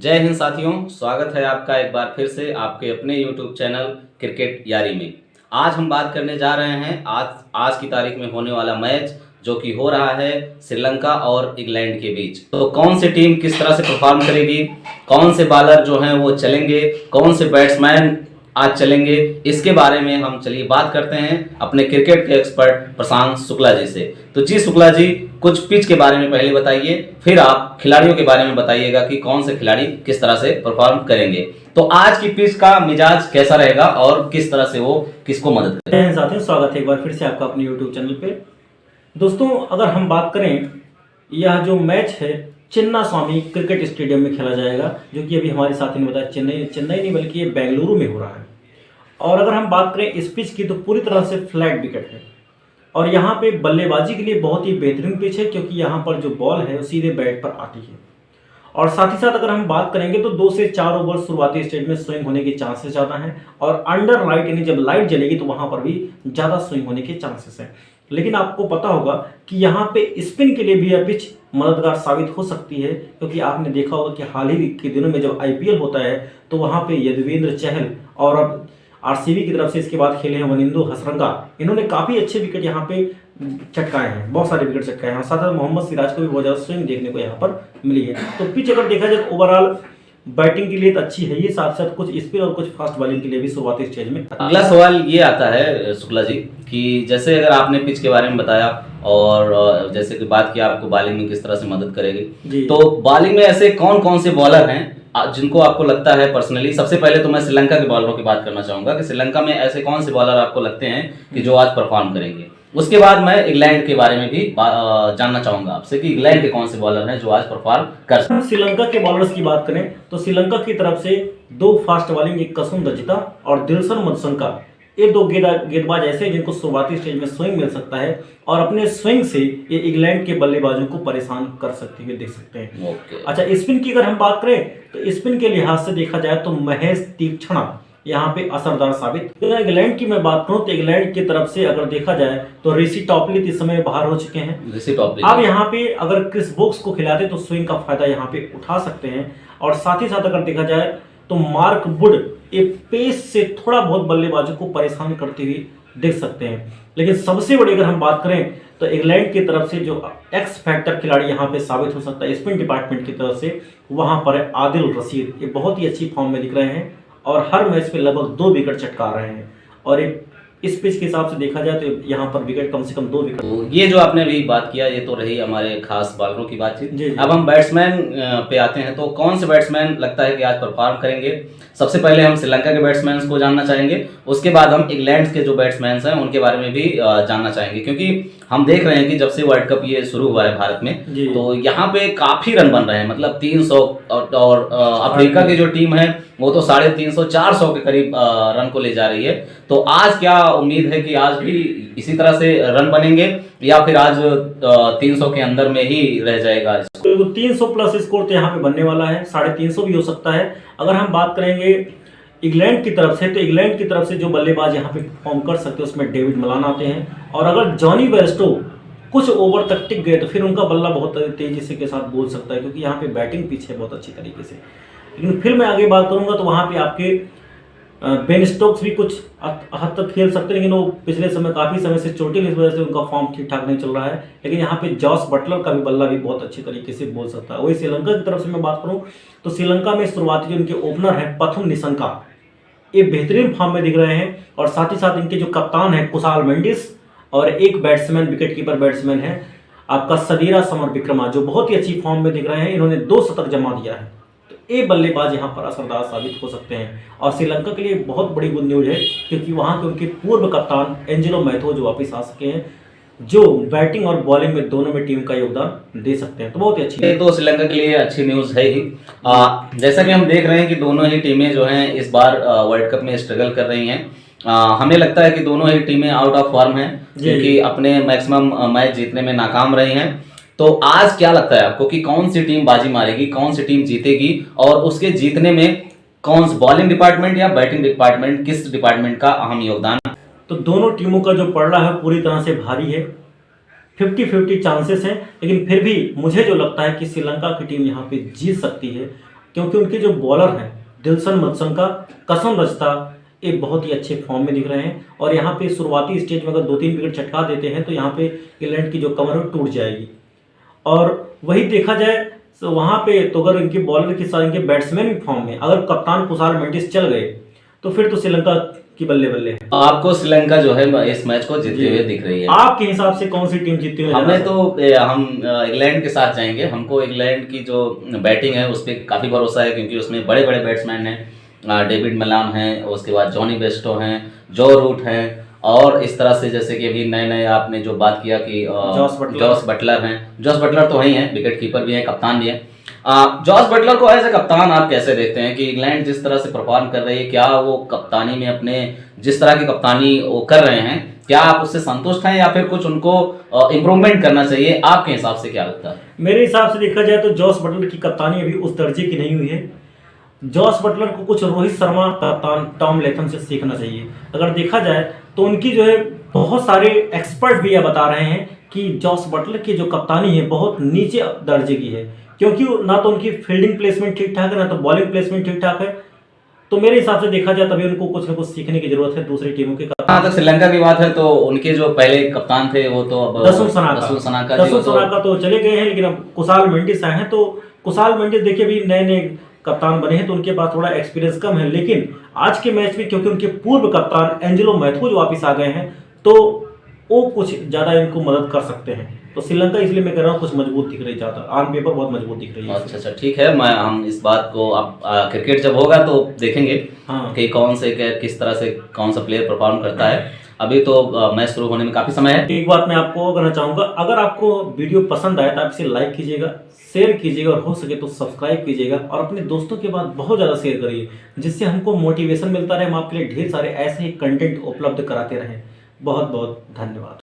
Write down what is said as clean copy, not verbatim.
जय हिंद साथियों, स्वागत है आपका एक बार फिर से आपके अपने YouTube चैनल क्रिकेट यारी में। आज हम बात करने जा रहे हैं आज की तारीख में होने वाला मैच जो कि हो रहा है श्रीलंका और इंग्लैंड के बीच। तो कौन सी टीम किस तरह से परफॉर्म करेगी, कौन से बॉलर जो हैं वो चलेंगे, कौन से बैट्समैन आज चलेंगे, इसके बारे में हम चलिए बात करते हैं अपने क्रिकेट के एक्सपर्ट प्रशांत शुक्ला जी से। तो जी शुक्ला जी, कुछ पिच के बारे में पहले बताइए, फिर आप खिलाड़ियों के बारे में बताइएगा कि कौन से खिलाड़ी किस तरह से परफॉर्म करेंगे। तो आज की पिच का मिजाज कैसा रहेगा और किस तरह से वो किसको मदद करेगा। साथियों, स्वागत है एक बार फिर से आपका अपने YouTube चैनल पे। दोस्तों, अगर हम बात करें, यह जो मैच है चिन्नास्वामी क्रिकेट स्टेडियम में खेला जाएगा, जो कि अभी हमारे साथी ने बताया चेन्नई नहीं बल्कि ये बेंगलुरु में हो रहा है। और अगर हम बात करें इस पिच की, तो पूरी तरह से फ्लैट विकेट है और यहाँ पे बल्लेबाजी के लिए बहुत ही बेहतरीन पिच है, क्योंकि यहाँ पर जो बॉल है वो सीधे बैट पर आती है। और साथ ही साथ अगर हम बात करेंगे तो 2 से 4 ओवर शुरुआती स्टेज में स्विंग होने के चांसेस ज़्यादा हैं, और अंडर लाइट यानी जब लाइट जलेगी तो वहाँ पर भी ज़्यादा स्विंग होने के चांसेस हैं। लेकिन आपको पता होगा कि यहाँ पे स्पिन के लिए भी यह पिच मददगार साबित हो सकती है, क्योंकि आपने देखा होगा कि हाल ही के दिनों में जब IPL होता है तो वहाँ पे यजुवेंद्र चहल और अब RCB की तरफ से इसके बाद खेले हैं वनिंदु हसरंगा, इन्होंने काफ़ी अच्छे विकेट यहाँ पे चटकाए हैं, बहुत सारे विकेट चटकाए हैं। साथ ही मोहम्मद सिराज को भी बहुत ज़्यादा स्विंग देखने को यहाँ पर मिली है। तो पिच अगर देखा जाए तो ओवरऑल बैटिंग के लिए तो अच्छी है ये, साथ साथ कुछ स्पिन और कुछ फास्ट बॉलिंग के लिए भी शुरुआती स्टेज में। अगला सवाल ये आता है शुक्ला जी कि जैसे अगर आपने पिच के बारे में बताया और जैसे कि बात की आपको बॉलिंग में किस तरह से मदद करेगी, तो बॉलिंग में ऐसे कौन कौन से बॉलर हैं जिनको आपको लगता है पर्सनली। सबसे पहले तो मैं श्रीलंका के बॉलरों की बात करना चाहूंगा कि श्रीलंका में ऐसे कौन से बॉलर आपको लगते हैं कि जो आज परफॉर्म करेंगे। उसके बाद मैं इंग्लैंड के बारे में भी जानना चाहूंगा आपसे कि इंग्लैंड के कौन से बॉलर हैं जो आज परफॉर्म कर सकते हैं। श्रीलंका के बॉलर्स की बात करें तो श्रीलंका की तरफ से 2 फास्ट बॉलिंग, एक कसुम दजिता और दिलशन मधुसंका, ये 2 गेंदबाज ऐसे जिनको शुरुआती स्टेज में स्विंग मिल सकता है और अपने स्विंग से ये इंग्लैंड के बल्लेबाजों को परेशान कर सकते हुए देख सकते हैं। अच्छा, स्पिन की अगर हम बात करें तो स्पिन के लिहाज से देखा जाए तो महेश तीक्ष्णा यहाँ पे असरदार साबित। इंग्लैंड की मैं बात करूं तो इंग्लैंड की तरफ से अगर देखा जाए तो ऋषि टॉपली इस समय बाहर हो चुके हैं। अब यहाँ पे अगर क्रिस वोक्स को खिलाते तो स्विंग का फायदा यहाँ पे उठा सकते हैं। और साथ ही साथ अगर देखा जाए तो मार्क वुड एक पेस से थोड़ा बहुत बल्लेबाजों को परेशान करते हुए देख सकते हैं। लेकिन सबसे बड़ी अगर हम बात करें तो इंग्लैंड की तरफ से जो एक्स फैक्टर खिलाड़ी यहाँ पे साबित हो सकता है स्पिन डिपार्टमेंट की तरफ से, वहां पर है आदिल रशीद। ये बहुत ही अच्छी फॉर्म में दिख रहे हैं और हर मैच में लगभग 2 विकेट चटका रहे हैं। और इस पिच के हिसाब से देखा जाए तो यहाँ पर विकेट कम से कम 2 विकेट। तो ये जो आपने अभी बात किया, ये तो रही हमारे खास बॉलरों की बातचीत। अब हम बैट्समैन पे आते हैं, तो कौन से बैट्समैन लगता है कि आज परफॉर्म करेंगे। सबसे पहले हम श्रीलंका के बैट्समैन को जानना चाहेंगे, उसके बाद हम इंग्लैंड के जो बैट्समैन हैं उनके बारे में भी जानना चाहेंगे, क्योंकि हम देख रहे हैं कि जब से वर्ल्ड कप ये शुरू हुआ है भारत में, तो यहाँ पे काफी रन बन रहे हैं, मतलब 300 और अफ्रीका की जो टीम है वो तो 350-400 के करीब रन को ले जा रही है। तो आज क्या उम्मीद है कि आज भी इसी तरह से रन बनेंगे या फिर आज 300 के अंदर में ही रह जाएगा। 300 प्लस स्कोर तो यहाँ पे बनने वाला है, 350 भी हो सकता है। अगर हम बात करेंगे इंग्लैंड की तरफ से, तो इंग्लैंड की तरफ से जो बल्लेबाज यहाँ पे परफॉर्म कर सकते हैं उसमें डेविड मलान आते हैं। और अगर जॉनी बेयरस्टो कुछ ओवर तक टिक गए तो फिर उनका बल्ला बहुत तेजी से के साथ बोल सकता है, क्योंकि यहाँ पे बैटिंग पिच है बहुत अच्छी तरीके से। लेकिन फिर मैं आगे बात करूंगा तो वहाँ पे आपके बेन स्टोक्स भी कुछ हद तक खेल सकते हैं, लेकिन वो पिछले समय काफ़ी समय से चोटिल, इस वजह से उनका फॉर्म ठीक ठाक नहीं चल रहा है। लेकिन यहाँ पे जॉस बटलर का भी बल्ला भी बहुत अच्छी तरीके से बोल सकता है। वही श्रीलंका की तरफ से मैं बात करूँ तो श्रीलंका में शुरुआती जो इनके ओपनर है पथुम निशंका, ये बेहतरीन फॉर्म में दिख रहे हैं। और साथ ही साथ इनके जो कप्तान है कुशाल मेंडिस, और एक बैट्समैन विकेट कीपर बैट्समैन है आपका सदीरा समर विक्रमा, जो बहुत ही अच्छी फॉर्म में दिख रहे हैं। इन्होंने 2 शतक जमा दिया है, तो ये बल्लेबाज यहाँ पर असरदार साबित हो सकते हैं। और श्रीलंका के लिए बहुत बड़ी गुड न्यूज है, क्योंकि वहाँ के उनके पूर्व कप्तान एंजेलो मैथ्यू जो वापस आ सके हैं, जो बैटिंग और बॉलिंग में दोनों में टीम का योगदान दे सकते हैं। तो बहुत ही अच्छी, तो श्रीलंका के लिए अच्छी न्यूज है ही। जैसा कि हम देख रहे हैं कि दोनों ही टीमें जो हैं इस बार वर्ल्ड कप में स्ट्रगल कर रही हैं। हमें लगता है कि दोनों ही टीमें आउट ऑफ फॉर्म हैं, क्योंकि अपने मैक्सिमम मैच जीतने में नाकाम रही हैं। तो आज क्या लगता है आपको कि कौन सी टीम बाजी मारेगी, कौन सी टीम जीतेगी, और उसके जीतने में कौन सा बॉलिंग डिपार्टमेंट या बैटिंग डिपार्टमेंट, किस डिपार्टमेंट का अहम योगदान। तो दोनों टीमों का जो पलड़ा है पूरी तरह से भारी है, 50-50 चांसेस हैं। लेकिन फिर भी मुझे जो लगता है कि श्रीलंका की टीम यहाँ पे जीत सकती है। क्योंकि उनके जो बॉलर हैं दिलशन मधसनका, कसम रजता, ये बहुत ही अच्छे फॉर्म में दिख रहे हैं। और यहाँ पे शुरुआती स्टेज में अगर 2-3 विकेट छटका देते हैं तो यहाँ पे इंग्लैंड की जो कमर है वो टूट जाएगी। और वही देखा जाए तो वहाँ पे तो अगर इनके बॉलर के साथ इनके बैट्समैन भी फॉर्म में, अगर कप्तान कुशाल मेंडिस चल गए तो फिर तो श्रीलंका की बल्ले बल्ले है। आपको श्रीलंका जो है इस मैच को जीतते हुए दिख रही है। आपके हिसाब से कौन सी टीम जीतती हुई? हमें तो हम इंग्लैंड के साथ जाएंगे। हमको इंग्लैंड की जो बैटिंग है उस पर काफ़ी भरोसा है, क्योंकि उसमें बड़े बड़े बैट्समैन हैं, डेविड मलान हैं, उसके बाद जॉनी बेस्टो हैं, जो रूट हैं, और इस तरह से जैसे कि अभी नए नए आपने जो बात किया कि जॉस बटलर हैं। जॉस बटलर तो वही हैं, विकेट कीपर भी हैं, कप्तान भी हैं। जॉस बटलर को एज ए कप्तान आप कैसे देखते हैं कि इंग्लैंड जिस तरह से परफॉर्म कर रही है, क्या वो कप्तानी में अपने जिस तरह की कप्तानी वो कर रहे हैं, क्या आप उससे संतुष्ट हैं या फिर कुछ उनको इम्प्रूवमेंट करना चाहिए? आपके हिसाब से क्या लगता है? मेरे हिसाब से देखा जाए तो जॉस बटलर की कप्तानी अभी उस दर्जे की नहीं हुई है। जॉस बटलर को कुछ रोहित शर्मा कप्तान टॉम लेथम से सीखना चाहिए। अगर देखा जाए तो उनकी जो है बहुत सारे एक्सपर्ट भी यह बता रहे हैं कि जॉस बटलर की जो कप्तानी है बहुत नीचे दर्जे की है, क्योंकि ना तो उनकी फील्डिंग प्लेसमेंट ठीक ठाक है, ना तो बॉलिंग प्लेसमेंट ठीक ठाक है। तो मेरे हिसाब से देखा जाए तभी उनको कुछ ना कुछ सीखने की जरूरत है दूसरी टीमों के। हाँ, तो श्रीलंका की बात है तो उनके जो पहले कप्तान थे वो तो अब दसुन सनाका तो चले गए हैं, लेकिन अब कुशाल मेंडिस आए हैं। तो कुशाल मेंडिस देखिए अभी नए नए कप्तान बने हैं तो उनके पास थोड़ा एक्सपीरियंस कम है, लेकिन आज के मैच में क्योंकि उनके पूर्व कप्तान एंजेलो मैथ्यूज वापस आ गए हैं तो वो कुछ ज़्यादा इनको मदद कर सकते हैं। तो श्रीलंका इसलिए मैं कह रहा हूँ कुछ मजबूत दिख रही है, ज़्यादा ऑन पेपर बहुत मजबूत दिख रही है। अच्छा, ठीक है। हम इस बात को अब क्रिकेट जब होगा तो देखेंगे कि कौन से किस तरह से कौन सा प्लेयर परफॉर्म करता है। अभी तो मैच शुरू होने में काफ़ी समय है। एक बात मैं आपको कहना चाहूँगा, अगर आपको वीडियो पसंद आए तो आप इसे लाइक कीजिएगा, शेयर कीजिएगा और हो सके तो सब्सक्राइब कीजिएगा और अपने दोस्तों के बाद बहुत ज़्यादा शेयर करिए, जिससे हमको मोटिवेशन मिलता रहे, हम आपके लिए ढेर सारे ऐसे ही कंटेंट उपलब्ध कराते रहें। बहुत बहुत धन्यवाद।